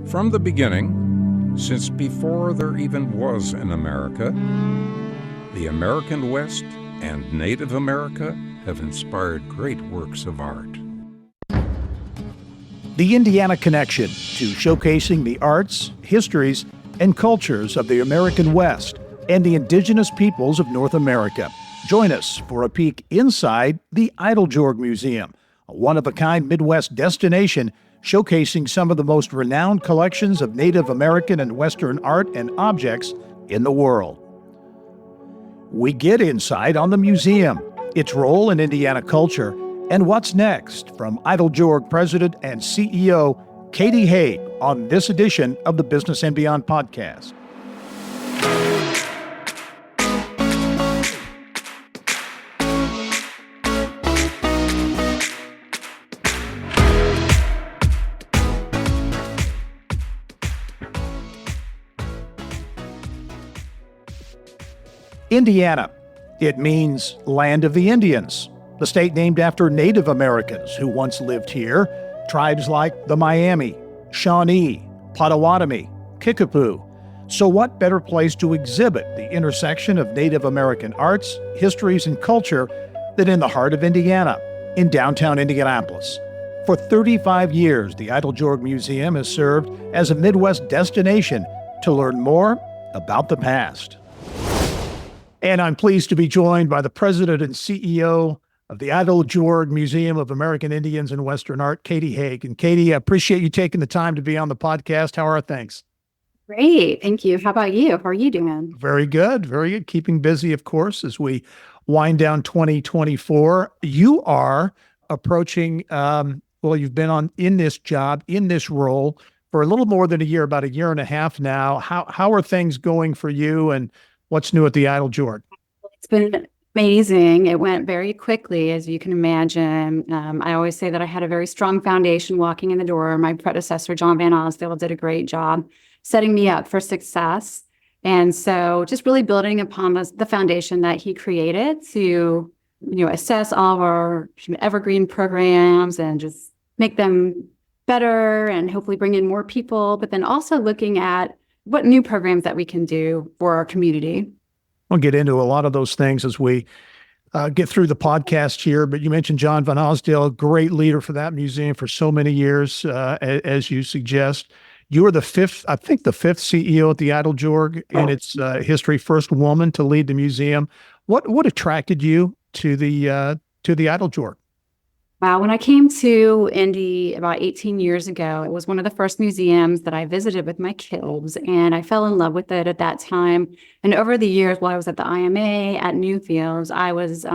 From the beginning, since before there even was an America, the American West and Native America have inspired great works of art. The Indiana Connection to showcasing the arts, histories, and cultures of the American West and the indigenous peoples of North America. Join us for a peek inside the Eiteljorg Museum, a one-of-a-kind Midwest destination showcasing some of the most renowned collections of Native American and Western art and objects in the world. We get insight on the museum, its role in Indiana culture, and what's next from Eiteljorg President and CEO Kathryn Haigh on this edition of the Business and Beyond podcast. Indiana. It means land of the Indians, the state named after Native Americans who once lived here, tribes like the Miami, Shawnee, Potawatomi, Kickapoo. So what better place to exhibit the intersection of Native American arts, histories, and culture than in the heart of Indiana, in downtown Indianapolis? For 35 years, the Eiteljorg Museum has served as a Midwest destination to learn more about the past. And I'm pleased to be joined by the president and CEO of the Eiteljorg Museum of American Indians and Western Art, Kathryn Haigh. And Katie, I appreciate you taking the time to be on the podcast. How are things? Great. Thank you. How about you? How are you doing? Very good. Very good. Keeping busy, of course, as we wind down 2024. You are approaching, you've been in this job, in this role for a little more than a year, about a year and a half now. How are things going for you, and what's new at the Eiteljorg? It's been amazing. It went very quickly, as you can imagine. I always say that I had a very strong foundation walking in the door. My predecessor, John Van Osdale, did a great job setting me up for success. And so just really building upon the foundation that he created to, assess all of our evergreen programs and just make them better and hopefully bring in more people, but then also looking at what new programs that we can do for our community. We'll get into a lot of those things as we get through the podcast here, but you mentioned John Van Osdale, a great leader for that museum for so many years, as you suggest. You were the fifth CEO at the Eiteljorg in its history, first woman to lead the museum. What attracted you to the Eiteljorg? Wow. When I came to Indy about 18 years ago, it was one of the first museums that I visited with my kids, and I fell in love with it at that time. And over the years, while I was at the IMA at Newfields, I was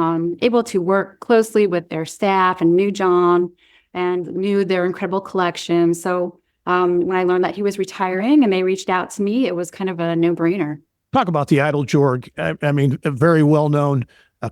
able to work closely with their staff and knew John and knew their incredible collection. So when I learned that he was retiring and they reached out to me, it was kind of a no-brainer. Talk about the Eiteljorg. I mean, a very well-known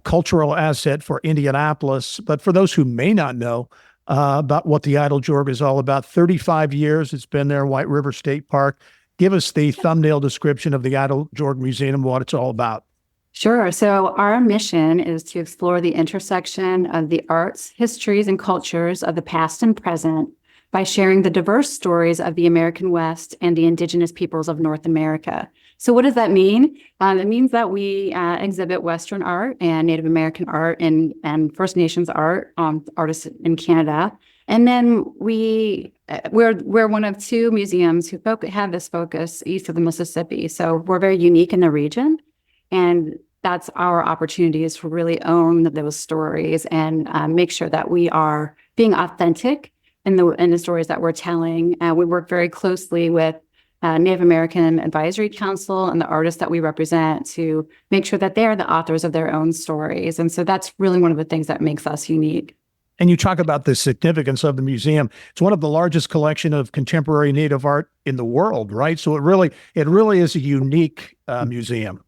cultural asset for Indianapolis. But for those who may not know about what the Eiteljorg is all about, 35 years it's been there, White River State Park. Give us the thumbnail description of the Eiteljorg Museum and what it's all about. Sure. So our mission is to explore the intersection of the arts, histories, and cultures of the past and present by sharing the diverse stories of the American West and the indigenous peoples of North America. So what does that mean? It means that we exhibit Western art and Native American art and First Nations art, artists in Canada. And then we're one of two museums who have this focus east of the Mississippi. So we're very unique in the region. And that's our opportunity, is to really own those stories and make sure that we are being authentic in the stories that we're telling. We work very closely with Native American Advisory Council and the artists that we represent to make sure that they are the authors of their own stories. And so that's really one of the things that makes us unique. And you talk about the significance of the museum. It's one of the largest collection of contemporary Native art in the world, right? So it really is a unique museum.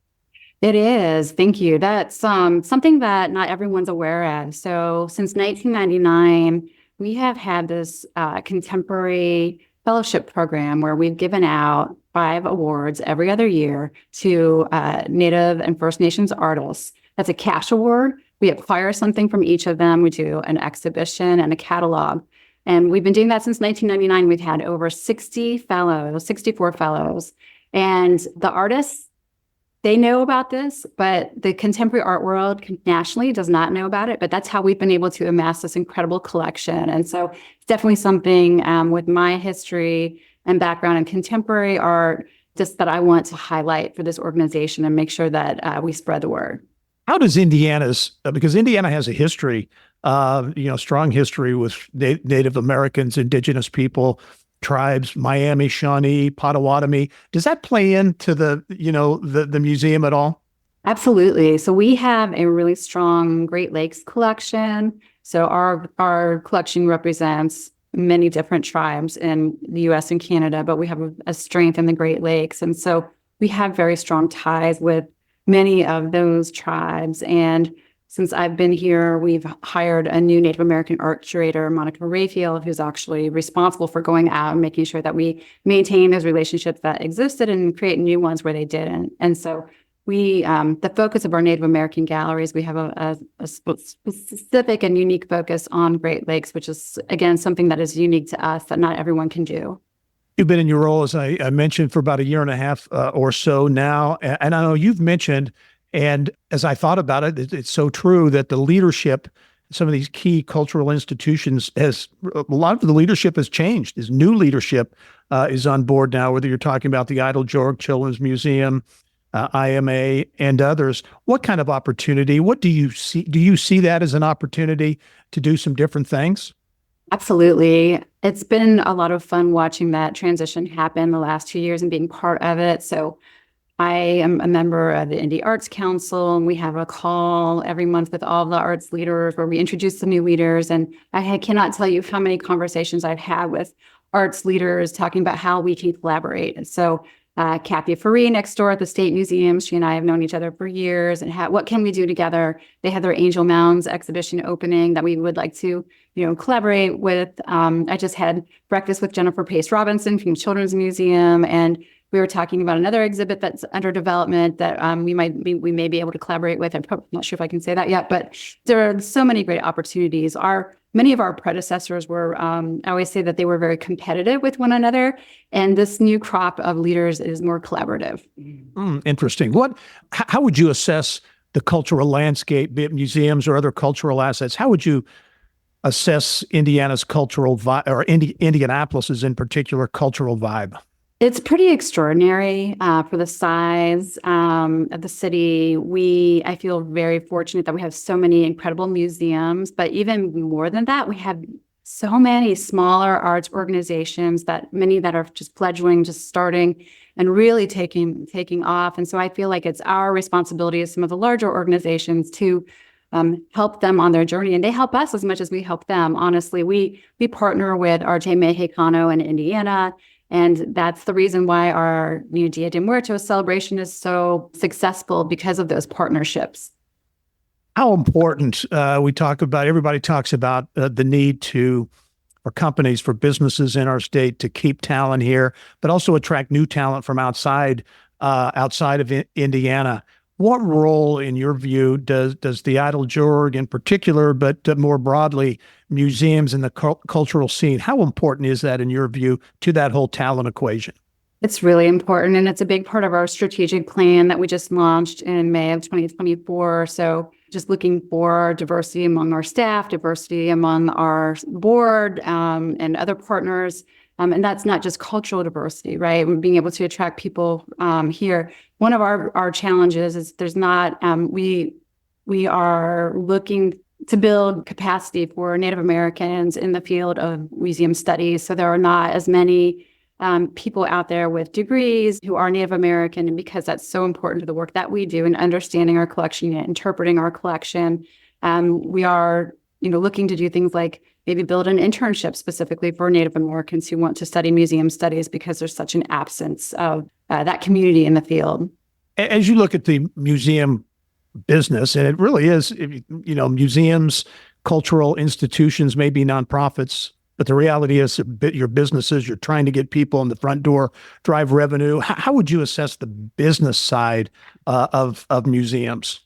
It is. Thank you. That's something that not everyone's aware of. So since 1999, we have had this contemporary fellowship program where we've given out 5 awards every other year to Native and First Nations artists. That's a cash award. We acquire something from each of them. We do an exhibition and a catalog. And we've been doing that since 1999. We've had over 64 fellows. And the artists, they know about this, but the contemporary art world nationally does not know about it. But that's how we've been able to amass this incredible collection. And so it's definitely something with my history and background in contemporary art, just that I want to highlight for this organization and make sure that we spread the word. How does because Indiana has a history, strong history with Native Americans, indigenous people, tribes, Miami, Shawnee, Potawatomi. Does that play into the museum at all? Absolutely. So we have a really strong Great Lakes collection. So our collection represents many different tribes in the U.S. and Canada, but we have a strength in the Great Lakes. And so we have very strong ties with many of those tribes. And since I've been here, we've hired a new Native American art curator, Monica Rayfield, who's actually responsible for going out and making sure that we maintain those relationships that existed and create new ones where they didn't. And so we, the focus of our Native American galleries, we have a specific and unique focus on Great Lakes, which is, again, something that is unique to us that not everyone can do. You've been in your role, as I mentioned, for about a year and a half or so now. And I know you've mentioned, and as I thought about it, it's so true that the leadership, some of these key cultural institutions, a lot of the leadership has changed. This new leadership is on board now, whether you're talking about the Eiteljorg Children's Museum, IMA, and others. What kind of opportunity? What do you see? Do you see that as an opportunity to do some different things? Absolutely. It's been a lot of fun watching that transition happen the last 2 years and being part of it. So I am a member of the Indy Arts Council, and we have a call every month with all the arts leaders where we introduce the new leaders. And I cannot tell you how many conversations I've had with arts leaders talking about how we can collaborate. And so Kathy Faree next door at the State Museum, she and I have known each other for years, and what can we do together? They have their Angel Mounds exhibition opening that we would like to, collaborate with. I just had breakfast with Jennifer Pace Robinson from Children's Museum, and we were talking about another exhibit that's under development that we may be able to collaborate with. I'm not sure if I can say that yet, but there are so many great opportunities. Many of our predecessors were, I always say that they were very competitive with one another, and this new crop of leaders is more collaborative. Interesting. How would you assess the cultural landscape, be it museums or other cultural assets? How would you assess Indiana's cultural vibe, or Indianapolis's in particular cultural vibe? It's pretty extraordinary for the size of the city. I feel very fortunate that we have so many incredible museums, but even more than that, we have so many smaller arts organizations, many that are just fledgling, just starting and really taking off. And so I feel like it's our responsibility as some of the larger organizations to help them on their journey, and they help us as much as we help them. Honestly, we partner with RJ Mexicano in Indiana. And that's the reason why our new Dia de Muertos celebration is so successful, because of those partnerships. How important everybody talks about the need for companies, for businesses in our state to keep talent here, but also attract new talent from outside of Indiana. What role, in your view, does the Eiteljorg in particular, but more broadly, museums in the cultural scene, how important is that, in your view, to that whole talent equation? It's really important, and it's a big part of our strategic plan that we just launched in May of 2024. So just looking for diversity among our staff, diversity among our board, and other partners. And that's not just cultural diversity, right? We're being able to attract people here. One of our challenges is there's not, we are looking to build capacity for Native Americans in the field of museum studies. So there are not as many people out there with degrees who are Native American, and because that's so important to the work that we do in understanding our collection and interpreting our collection, we are looking to do things like maybe build an internship specifically for Native Americans who want to study museum studies, because there's such an absence of that community in the field. As you look at the museum business, and it really is, museums, cultural institutions, maybe nonprofits, but the reality is your businesses, you're trying to get people in the front door, drive revenue. How would you assess the business side of museums?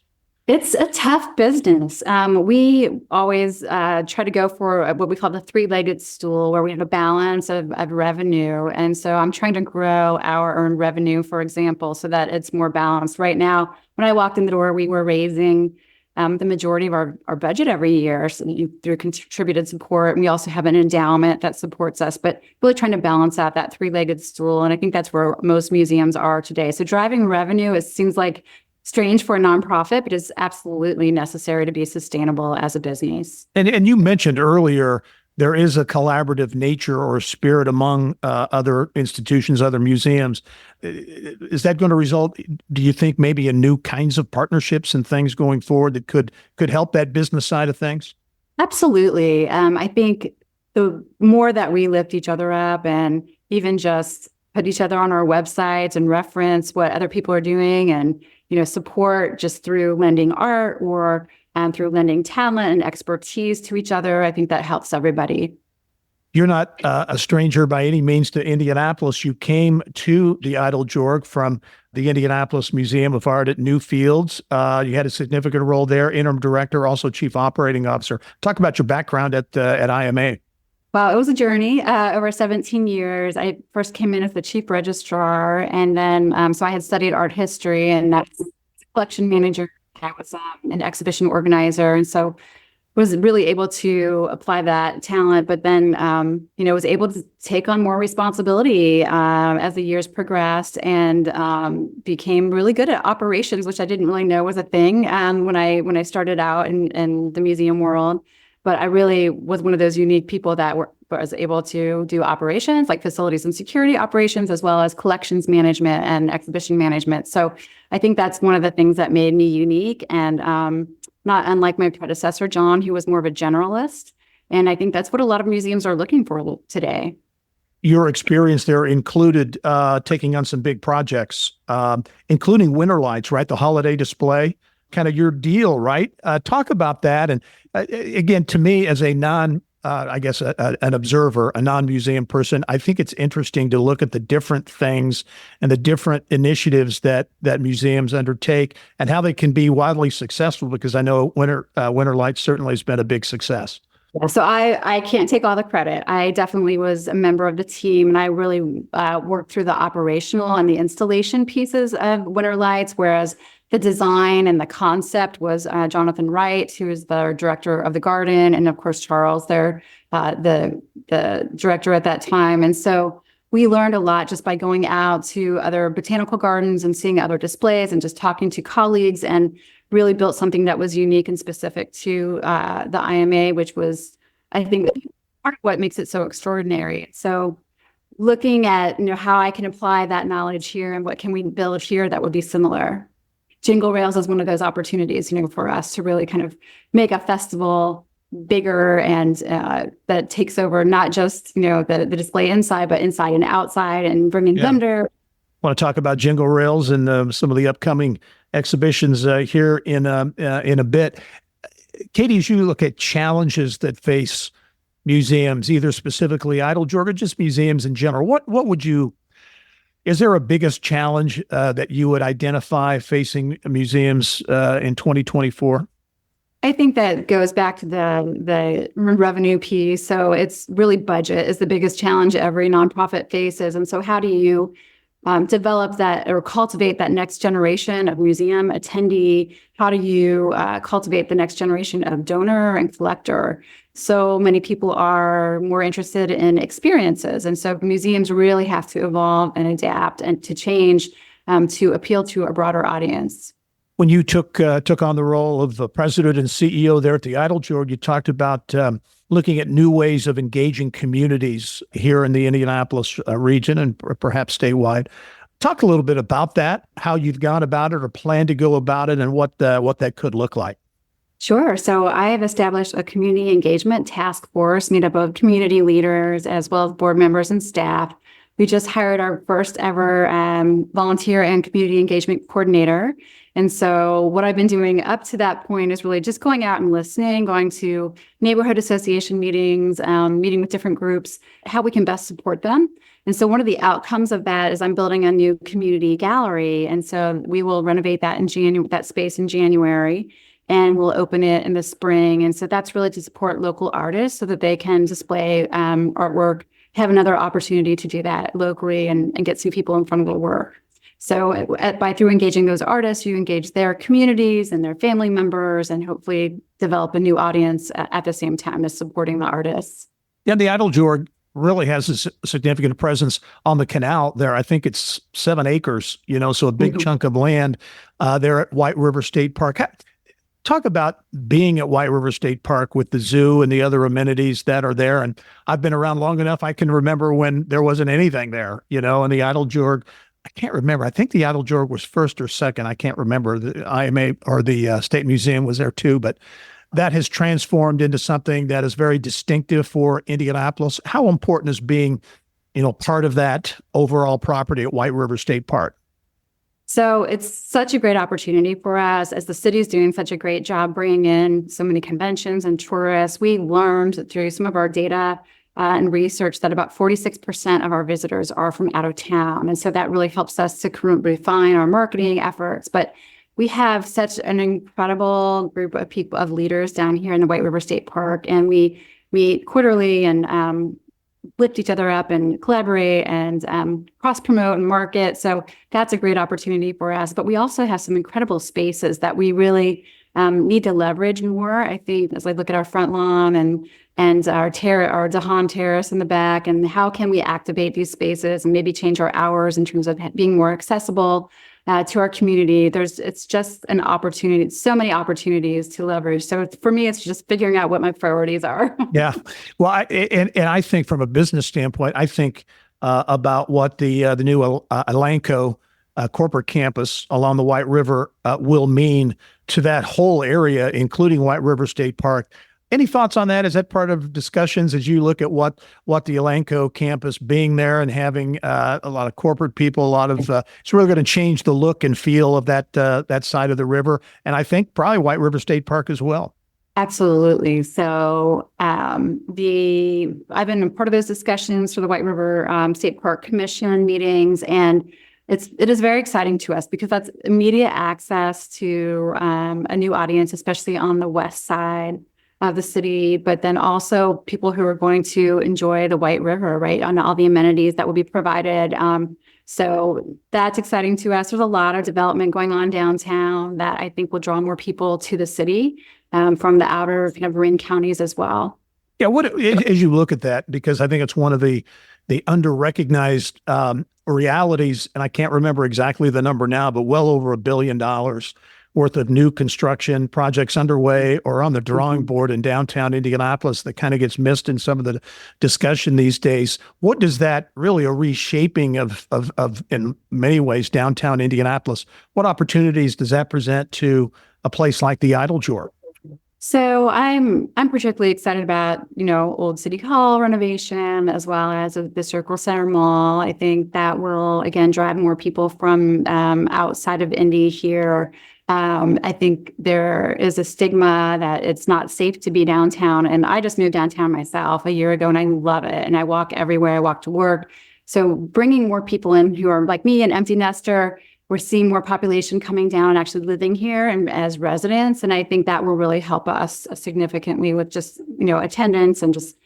It's a tough business. We always try to go for what we call the three-legged stool, where we have a balance of revenue. And so I'm trying to grow our earned revenue, for example, so that it's more balanced. Right now, when I walked in the door, we were raising the majority of our budget every year through contributed support. And we also have an endowment that supports us, but really trying to balance out that three-legged stool. And I think that's where most museums are today. So driving revenue, it seems like strange for a nonprofit, but it's absolutely necessary to be sustainable as a business. And you mentioned earlier, there is a collaborative nature or spirit among other institutions, other museums. Is that going to result, do you think, maybe in new kinds of partnerships and things going forward that could help that business side of things? Absolutely. I think the more that we lift each other up and even just put each other on our websites and reference what other people are doing and support just through lending art or through lending talent and expertise to each other, I think that helps everybody. You're not a stranger by any means to Indianapolis. You came to the Eiteljorg from the Indianapolis Museum of Art at Newfields. You had a significant role there, interim director, also chief operating officer. Talk about your background at IMA. Wow, it was a journey over 17 years. I first came in as the chief registrar, and then so I had studied art history, and that's collection manager. I was an exhibition organizer, and so was really able to apply that talent. But then, was able to take on more responsibility as the years progressed, and became really good at operations, which I didn't really know was a thing when I started out in the museum world. But I really was one of those unique people that was able to do operations like facilities and security operations, as well as collections management and exhibition management. So I think that's one of the things that made me unique, and not unlike my predecessor, John, who was more of a generalist. And I think that's what a lot of museums are looking for today. Your experience there included taking on some big projects, including Winter Lights, right? The holiday display, kind of your deal, right? Talk about that. And again, to me, as a an observer, a non-museum person, I think it's interesting to look at the different things and the different initiatives that museums undertake and how they can be wildly successful, because I know Winter Lights certainly has been a big success. Yeah, so I can't take all the credit. I definitely was a member of the team, and I really worked through the operational and the installation pieces of Winter Lights, whereas the design and the concept was Jonathan Wright, who is the director of the garden, and of course Charles, the director at that time. And so we learned a lot just by going out to other botanical gardens and seeing other displays and just talking to colleagues, and really built something that was unique and specific to the IMA, which was, I think, part of what makes it so extraordinary. So looking at how I can apply that knowledge here and what can we build here that would be similar. Jingle Rails is one of those opportunities, for us to really kind of make a festival bigger and that takes over not just, the display inside, but inside and outside, and bringing thunder. I want to talk about Jingle Rails and some of the upcoming exhibitions here in a bit. Katie, as you look at challenges that face museums, either specifically Eiteljorg or just museums in general, what would you? Is there a biggest challenge that you would identify facing museums in 2024? I think that goes back to the revenue piece. So it's really budget is the biggest challenge every nonprofit faces. And so how do you develop that or cultivate that next generation of museum attendee? How do you cultivate the next generation of donor and collector? So many people are more interested in experiences. And so museums really have to evolve and adapt and to change to appeal to a broader audience. When you took on the role of the president and CEO there at the Eiteljorg, you talked about looking at new ways of engaging communities here in the Indianapolis region and perhaps statewide. Talk a little bit about that, how you've gone about it or plan to go about it, and what that could look like. Sure. So I have established a community engagement task force made up of community leaders as well as board members and staff we just hired our first ever volunteer and community engagement coordinator. And so what I've been doing up to that point is really just going out and listening, going to neighborhood association meetings, meeting with different groups, how we can best support them. And so one of the outcomes of that is I'm building a new community gallery. And so we will renovate that that space in January, and we'll open it in the spring. And so that's really to support local artists so that they can display artwork, have another opportunity to do that locally and get some people in front of the work. So through engaging those artists, you engage their communities and their family members and hopefully develop a new audience at the same time as supporting the artists. Yeah, the Eiteljorg really has a significant presence on the canal there. I think it's 7 acres, so a big chunk of land there at White River State Park. Talk about being at White River State Park with the zoo and the other amenities that are there. And I've been around long enough, I can remember when there wasn't anything there, and the Eiteljorg, I can't remember. I think the Eiteljorg was first or second. I can't remember. The IMA or the State Museum was there too, but that has transformed into something that is very distinctive for Indianapolis. How important is being, part of that overall property at White River State Park? So it's such a great opportunity for us as the city is doing such a great job bringing in so many conventions and tourists. We learned through some of our data and research that about 46% of our visitors are from out of town. And so that really helps us to refine our marketing efforts. But we have such an incredible group of people, of leaders down here in the White River State Park, and we meet quarterly and lift each other up and collaborate and cross-promote and market. So that's a great opportunity for us. But we also have some incredible spaces that we really need to leverage more. I think as I look at our front lawn and our Dahan Terrace in the back, and how can we activate these spaces and maybe change our hours in terms of being more accessible to our community. It's just an opportunity, so many opportunities to leverage. So for me, it's just figuring out what my priorities are. Yeah. Well, I think from a business standpoint, I think about what the new Elanco corporate campus along the White River will mean to that whole area, including White River State Park. Any thoughts on that? Is that part of discussions as you look at what the Elanco campus being there and having a lot of corporate people, a lot of it's really going to change the look and feel of that side of the river, and I think probably White River State Park as well. Absolutely. So I've been a part of those discussions for the White River State Park Commission meetings, and it is very exciting to us because that's immediate access to a new audience, especially on the west side of the city, but then also people who are going to enjoy the White River, right, on all the amenities that will be provided. So that's exciting to us. There's a lot of development going on downtown that I think will draw more people to the city from the outer kind of Marin counties as well. Yeah, as you look at that, because I think it's one of the under-recognized realities, and I can't remember exactly the number now, but well over $1 billion worth of new construction projects underway or on the drawing board in downtown Indianapolis that kind of gets missed in some of the discussion these days. What does that really a reshaping of in many ways downtown Indianapolis? What opportunities does that present to a place like the Eiteljorg? So I'm particularly excited about, Old City Hall renovation as well as the Circle Center Mall. I think that will, again, drive more people from outside of Indy here. I think there is a stigma that it's not safe to be downtown. And I just moved downtown myself a year ago, and I love it. And I walk everywhere. I walk to work. So bringing more people in who are like me, an empty nester, we're seeing more population coming down and actually living here and as residents. And I think that will really help us significantly with just, attendance and just,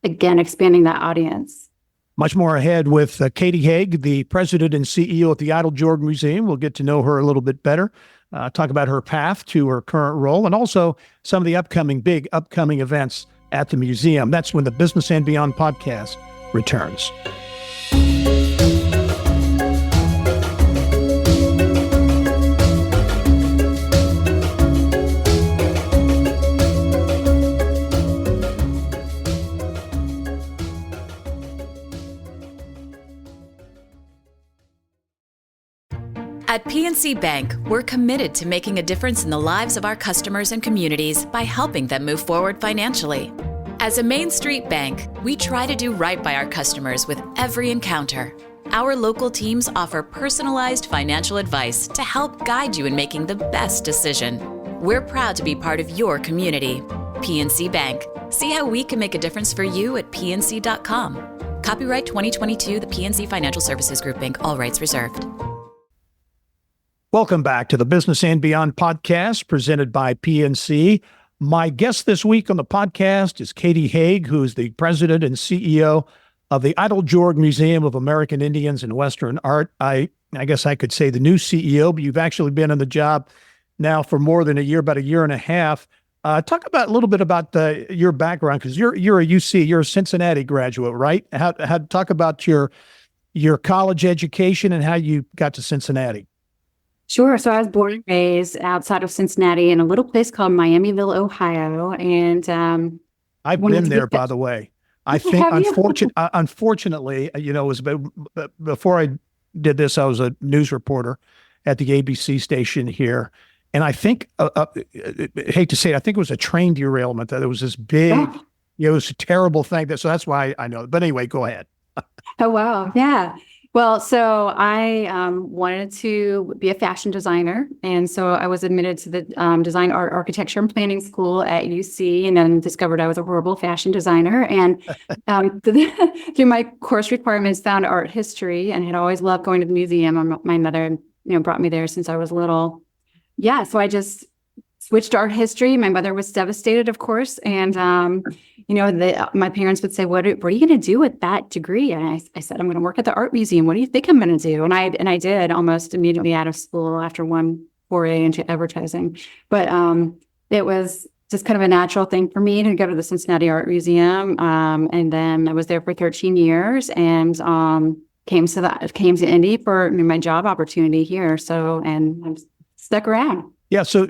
again, expanding that audience. Much more ahead with Kathryn Haigh, the president and CEO at the Eiteljorg Museum. We'll get to know her a little bit better, talk about her path to her current role, and also some of the big upcoming events at the museum. That's when the Business and Beyond podcast returns. At PNC Bank, we're committed to making a difference in the lives of our customers and communities by helping them move forward financially. As a Main Street bank, we try to do right by our customers with every encounter. Our local teams offer personalized financial advice to help guide you in making the best decision. We're proud to be part of your community. PNC Bank. See how we can make a difference for you at pnc.com. Copyright 2022, the PNC Financial Services Group, Inc., all rights reserved. Welcome back to the Business and Beyond podcast presented by PNC. My guest this week on the podcast is Kathryn Haigh, who is the president and CEO of the Eiteljorg Museum of American Indians and Western Art. I guess I could say the new CEO, but you've actually been in the job now for more than a year, about a year and a half. Talk about a little bit about your background, because you're a UC, you're a Cincinnati graduate, right? How talk about your college education and how you got to Cincinnati. Sure. So I was born and raised outside of Cincinnati in a little place called Miamiville, Ohio. And I've been there, by the way. I think, unfortunately, it was before I did this, I was a news reporter at the ABC station here. And I think, I hate to say it, I think it was a train derailment. That it was this big, it was a terrible thing. So that's why I know. But anyway, go ahead. Oh, wow. Yeah. Well, so I wanted to be a fashion designer. And so I was admitted to the Design Art Architecture and Planning School at UC, and then discovered I was a horrible fashion designer. And through my course requirements, found art history and had always loved going to the museum. My mother, brought me there since I was little. Yeah, so I just switched to art history. My mother was devastated, of course. And, my parents would say, what are you going to do with that degree? And I said, I'm going to work at the art museum. What do you think I'm going to do? And I did almost immediately out of school after one foray into advertising. But it was just kind of a natural thing for me to go to the Cincinnati Art Museum. And then I was there for 13 years and came to Indy for my job opportunity here. And I'm stuck around. Yeah. So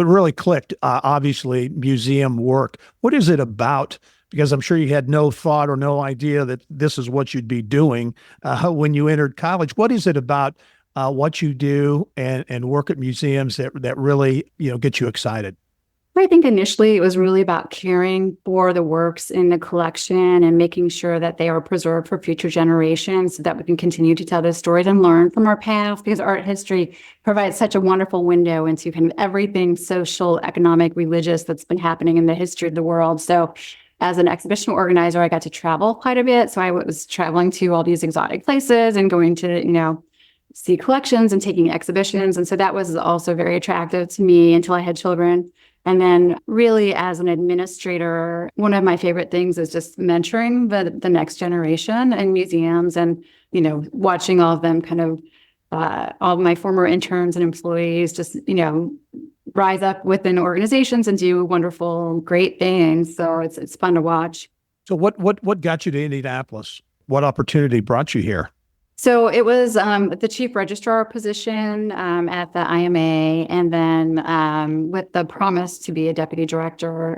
it really clicked, obviously, museum work. What is it about? Because I'm sure you had no thought or no idea that this is what you'd be doing when you entered college. What is it about what you do and work at museums that really, get you excited? I think initially it was really about caring for the works in the collection and making sure that they are preserved for future generations so that we can continue to tell those stories and learn from our past, because art history provides such a wonderful window into kind of everything social, economic, religious that's been happening in the history of the world. So as an exhibition organizer, I got to travel quite a bit. So I was traveling to all these exotic places and going to, see collections and taking exhibitions. And so that was also very attractive to me until I had children. And then really as an administrator, one of my favorite things is just mentoring the next generation in museums and, watching all of them kind of, all of my former interns and employees just, rise up within organizations and do wonderful, great things. So it's fun to watch. So what got you to Indianapolis? What opportunity brought you here? So it was the chief registrar position at the IMA, and then with the promise to be a deputy director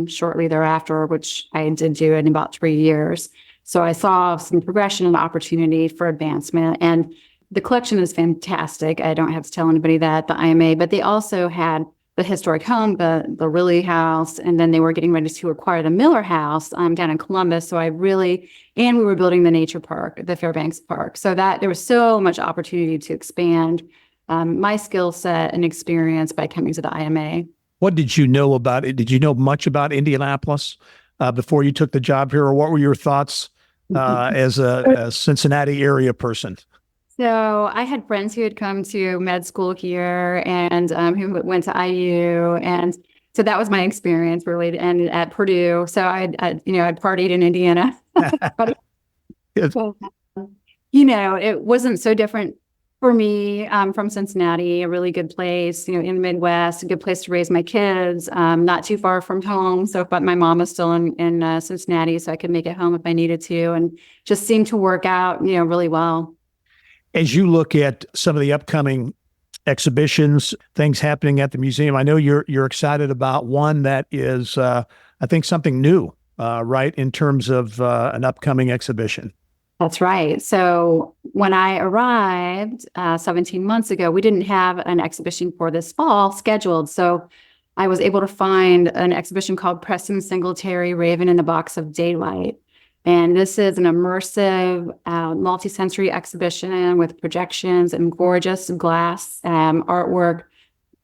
shortly thereafter, which I did do in about 3 years. So I saw some progression and opportunity for advancement. And the collection is fantastic. I don't have to tell anybody that, the IMA, but they also had the historic home, the Riley House, and then they were getting ready to acquire the Miller House down in Columbus. So and we were building the nature park, the Fairbanks Park. So that there was so much opportunity to expand my skill set and experience by coming to the IMA. What did you know about it? Did you know much about Indianapolis before you took the job here, or what were your thoughts as a Cincinnati area person? So I had friends who had come to med school here and who went to IU. And so that was my experience really, and at Purdue. So I'd partied in Indiana. But, it wasn't so different for me from Cincinnati, a really good place, in the Midwest, a good place to raise my kids, not too far from home. But my mom was still in Cincinnati, so I could make it home if I needed to, and just seemed to work out, really well. As you look at some of the upcoming exhibitions, things happening at the museum, I know you're excited about one that is, I think, something new, right, in terms of an upcoming exhibition. That's right. So when I arrived 17 months ago, we didn't have an exhibition for this fall scheduled. So I was able to find an exhibition called Preston Singletary, Raven in a Box of Daylight. And this is an immersive, multi-sensory exhibition with projections and gorgeous glass artwork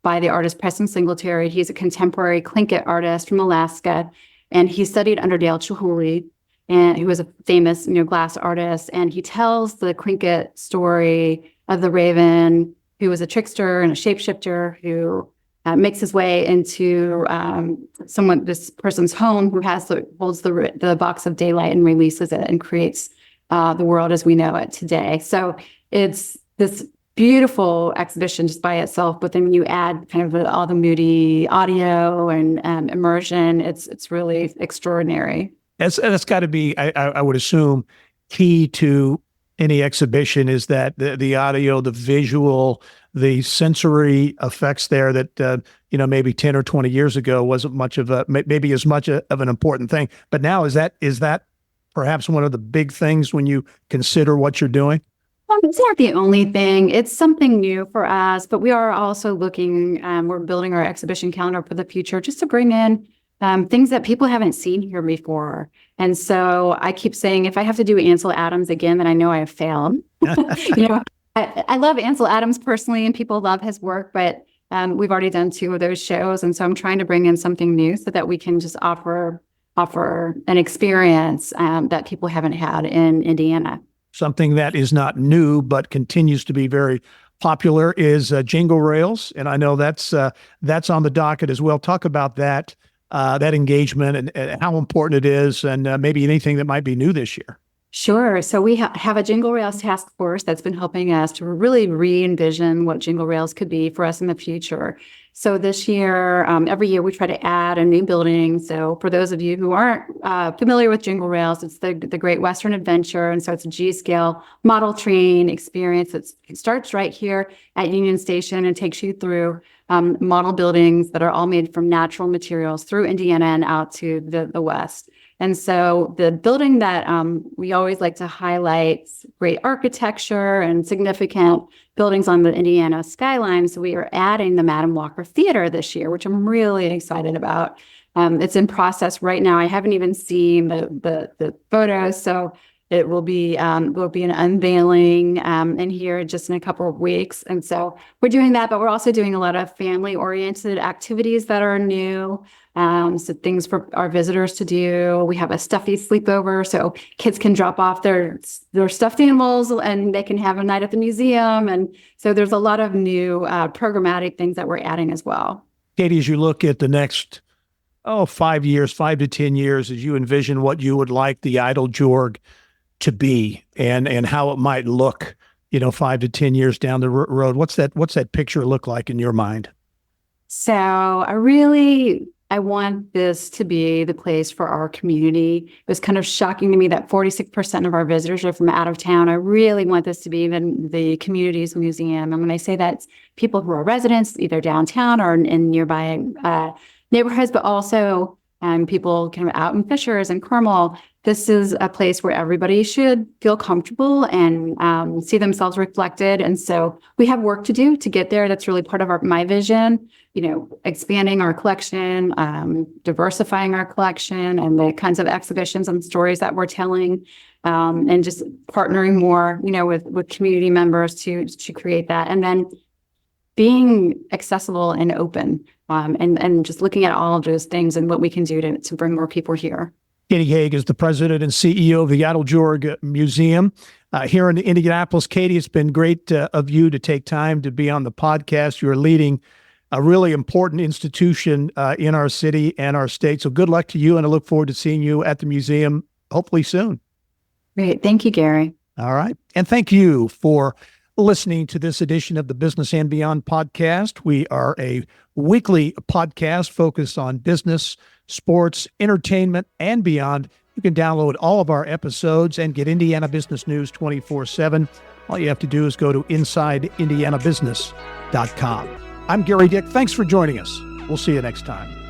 by the artist Preston Singletary. He's a contemporary Tlingit artist from Alaska, and he studied under Dale Chihuly, and who was a famous, glass artist. And he tells the Tlingit story of the raven, who was a trickster and a shapeshifter who makes his way into this person's home who holds the box of daylight and releases it and creates the world as we know it today. So it's this beautiful exhibition just by itself, but then you add kind of all the moody audio and immersion. It's really extraordinary. That's got to be, I would assume, key to any exhibition is that the audio, the visual, the sensory effects there that, maybe 10 or 20 years ago wasn't much of maybe as much of an important thing. But now is that perhaps one of the big things when you consider what you're doing? It's not the only thing. It's something new for us, but we are also looking, we're building our exhibition calendar for the future just to bring in things that people haven't seen here before. And so I keep saying, if I have to do Ansel Adams again, then I know I have failed. I love Ansel Adams personally, and people love his work, but we've already done 2 of those shows. And so I'm trying to bring in something new so that we can just offer an experience that people haven't had in Indiana. Something that is not new, but continues to be very popular is jingle rails. And I know that's on the docket as well. Talk about that engagement and how important it is, and maybe anything that might be new this year. Sure. So we have a Jingle Rails task force that's been helping us to really re-envision what Jingle Rails could be for us in the future. So this year, every year we try to add a new building. So for those of you who aren't familiar with Jingle Rails, it's the Great Western Adventure. And so it's a G-scale model train experience. It starts right here at Union Station and takes you through model buildings that are all made from natural materials through Indiana and out to the West. And so the building that we always like to highlight, great architecture and significant buildings on the Indiana skyline. So we are adding the Madam Walker Theater this year, which I'm really excited about. It's in process right now. I haven't even seen the photos, so it will be an unveiling in here just in a couple of weeks. And so we're doing that, but we're also doing a lot of family-oriented activities that are new. So things for our visitors to do. We have a stuffy sleepover, so kids can drop off their stuffed animals and they can have a night at the museum. And so there's a lot of new programmatic things that we're adding as well. Katie, as you look at the next 5 years, 5 to 10 years, as you envision what you would like the Eiteljorg to be and how it might look, 5 to 10 years down the road, what's that picture look like in your mind? So I want this to be the place for our community. It was kind of shocking to me that 46% of our visitors are from out of town. I really want this to be even the community's museum. And when I say that, it's people who are residents, either downtown or in nearby neighborhoods, but also people kind of out in Fishers and Carmel. This is a place where everybody should feel comfortable and see themselves reflected. And so we have work to do to get there. That's really part of my vision, expanding our collection, diversifying our collection and the kinds of exhibitions and stories that we're telling, and just partnering more, with community members to create that. And then being accessible and open, and just looking at all of those things and what we can do to bring more people here. Kathryn Haigh is the president and CEO of the Eiteljorg Museum here in Indianapolis. Katie, it's been great of you to take time to be on the podcast. You're leading a really important institution in our city and our state. So good luck to you, and I look forward to seeing you at the museum hopefully soon. Great. Thank you, Gary. All right. And thank you for listening to this edition of the Business and Beyond podcast. We are a weekly podcast focused on business, sports, entertainment, and beyond. You can download all of our episodes and get Indiana business news 24/7. All you have to do is go to InsideIndianaBusiness.com. I'm Gary Dick. Thanks for joining us. We'll see you next time.